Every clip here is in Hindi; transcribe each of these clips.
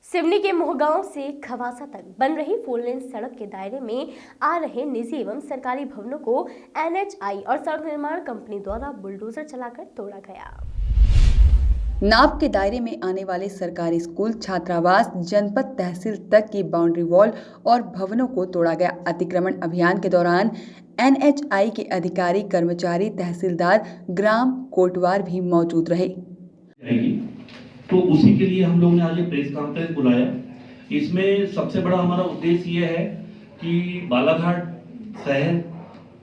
सिवनी के मोहगांव से खवासा तक बन रही 4 लेन सड़क के दायरे में आ रहे निजी एवं सरकारी भवनों को एनएचआई और सड़क निर्माण कंपनी द्वारा बुलडोजर चलाकर तोड़ा गया। नाप के दायरे में आने वाले सरकारी स्कूल, छात्रावास, जनपद तहसील तक की बाउंड्री वॉल और भवनों को तोड़ा गया। अतिक्रमण अभियान के दौरान एनएचआई के अधिकारी, कर्मचारी, तहसीलदार, ग्राम कोटवार भी मौजूद रहे। तो उसी के लिए हम लोगों ने आज ये प्रेस कॉन्फ्रेंस बुलाया। इसमें सबसे बड़ा हमारा उद्देश्य ये है कि बालाघाट शहर,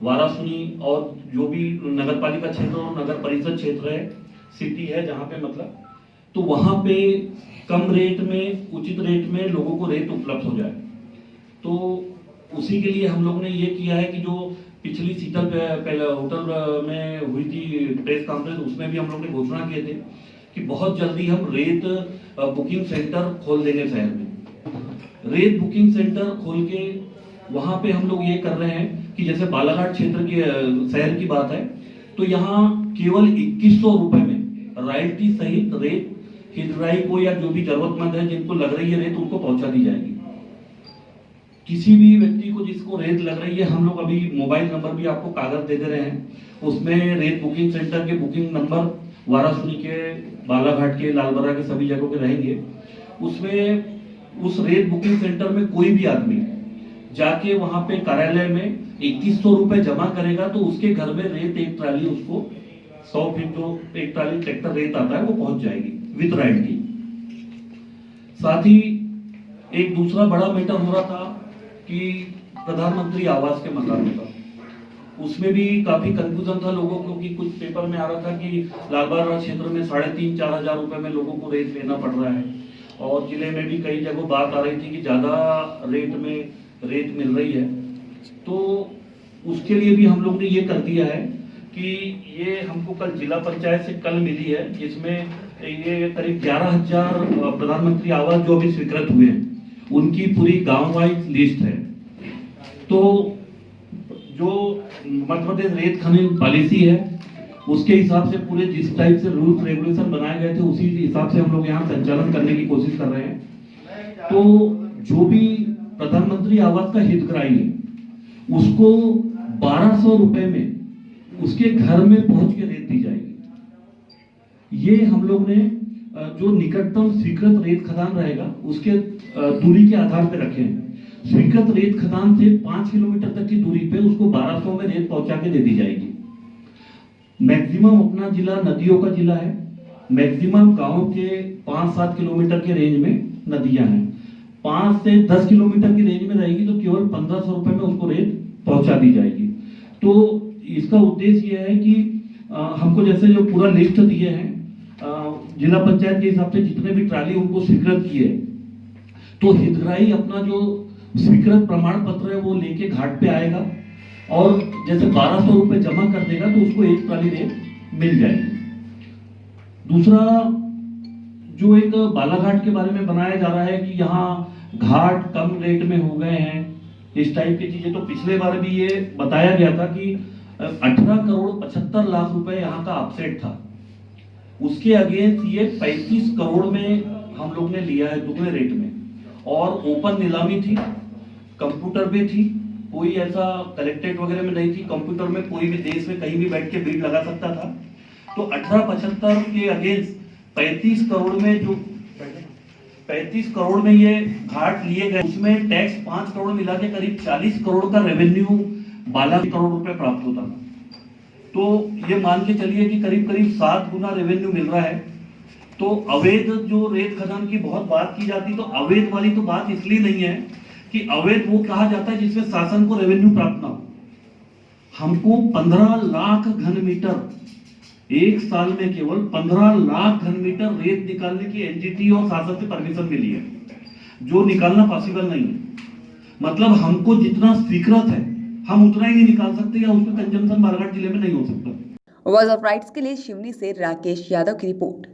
वारासुनी और जो भी नगर पालिका क्षेत्र और नगर परिषद क्षेत्र है, सिटी है जहाँ पे मतलब, तो वहाँ पे कम रेट में, उचित रेट में लोगों को रेत उपलब्ध हो जाए। तो उसी के लिए हम लोग ने ये किया है कि जो पिछली शीतल होटल में हुई थी प्रेस कॉन्फ्रेंस, उसमें भी हम लोग ने घोषणा किए थे कि बहुत जल्दी हम रेत बुकिंग सेंटर खोल देंगे शहर में। रेत बुकिंग सेंटर खोल के वहाँ पे हम लोग ये कर रहे हैं कि जैसे बालाघाट क्षेत्र की शहर की बात है, तो यहाँ केवल 2100 रुपए में रॉयल्टी सहित रेत हितग्राही को या जो भी जरूरतमंद है जिनको लग रही है रेत, उनको पहुंचा दी जाएगी। किसी भी व्यक्ति को जिसको रेत लग रही है, हम लोग अभी मोबाइल नंबर भी आपको कागज दे दे रहे हैं, उसमें रेत बुकिंग सेंटर के बुकिंग नंबर वाराणसी के, बालाघाट के, लालबर्रा के सभी जगहों के रहेंगे। उसमें उस रेत बुकिंग सेंटर में कोई भी आदमी जाके वहां पे कार्यालय में 2100 रुपए जमा करेगा तो उसके घर में रेत एक ट्राली, उसको 100 फीट जो एक ट्राली ट्रैक्टर रेत आता है वो पहुंच जाएगी विद रॉयल्टी। साथ ही एक दूसरा बड़ा मैटर हो रहा था कि प्रधानमंत्री आवास के मकान का, उसमें भी काफी कंफ्यूजन था लोगों को कि कुछ पेपर में आ रहा था कि लालबाग क्षेत्र में 3,500-4 हजार रुपए में लोगों को रेत लेना पड़ रहा है, और जिले में भी कई जगह बात आ रही थी कि ज्यादा रेट में रेत मिल रही है। तो उसके लिए भी हम लोग ने ये कर दिया है कि ये हमको कल जिला पंचायत से कल मिली है, जिसमें ये करीब 11,000 प्रधानमंत्री आवास जो अभी स्वीकृत हुए हैं उनकी पूरी गांव वाइज लिस्ट है। तो जो मध्य प्रदेश रेत खनन पॉलिसी है उसके हिसाब से पूरे जिस टाइप से रूल्स रेगुलेशन बनाए गए थे उसी हिसाब से हम लोग यहाँ संचालन करने की कोशिश कर रहे हैं। तो जो भी प्रधानमंत्री आवास का हितग्राही है उसको 1200 रुपए में उसके घर में पहुंच के रेत दी जाएगी। ये हम लोग ने जो निकटतम स्वीकृत रेत खदान रहेगा उसके दूरी के आधार पर रखे हैं। स्वीकृत रेत खदान से 5 किलोमीटर तक की दूरी पे उसको 1200 में रेत पहुंचा के दे दी जाएगी। मैक्सिमम अपना जिला नदियों का जिला है, मैक्सिमम गांव के 5-7 किलोमीटर के रेंज में नदियां हैं। 5 से 10 किलोमीटर की रेंज में रहेगी तो केवल 1500 रुपए में उसको रेत पहुंचा दी जाएगी। तो इसका उद्देश्य यह है कि हमको जैसे जो पूरा लिस्ट दिए हैं जिला पंचायत के हिसाब से जितने भी ट्राली उनको स्वीकृत किए, तो हितग्राही अपना जो स्वीकृत प्रमाण पत्र है वो लेके घाट पे आएगा और जैसे 1200 रुपए जमा कर देगा तो उसको एक ट्राली रेत मिल जाएगी। दूसरा जो एक बालाघाट के बारे में बनाया जा रहा है कि यहाँ घाट कम रेट में हो गए हैं, इस टाइप की चीजें, तो पिछले बार भी ये बताया गया था कि 18 करोड़ 75 लाख रुपए यहाँ का अपसेट था। उसके अगेंस्ट ये 35 करोड़ में हम लोग ने लिया है दुगने रेट में, और ओपन नीलामी थी, कंप्यूटर पे थी, कोई ऐसा कलेक्टेड वगैरह में नहीं थी। कंप्यूटर में कोई भी देश में कहीं भी बैठ के बिड लगा सकता था। तो 1875 के अगेंस्ट 35 करोड़ में जो 35 करोड़ में ये घाट लिए गए, उसमें टैक्स 5 करोड़ मिला के करीब 40 करोड़ का रेवेन्यू 12 करोड़ रुपए प्राप्त होता था। तो ये मान के चलिए कि करीब करीब 7 गुना रेवेन्यू मिल रहा है। तो अवैध जो रेत खदान की बहुत बात की जाती, तो अवैध वाली तो बात इसलिए नहीं है कि अवैध वो कहा जाता है जिसमें शासन को रेवेन्यू प्राप्त ना हो। हमको 15 लाख घन मीटर एक साल में, केवल 15 लाख घन मीटर रेत निकालने की एनजीटी और शासन से परमिशन मिली है, जो निकालना पॉसिबल नहीं है। मतलब हमको जितना स्वीकृत है हम उतना ही नहीं निकाल सकते, या उसमें कंजम्पशन बालाघाट जिले में नहीं हो सकता। वॉइस ऑफ राइट्स के लिए सिवनी से राकेश यादव की रिपोर्ट।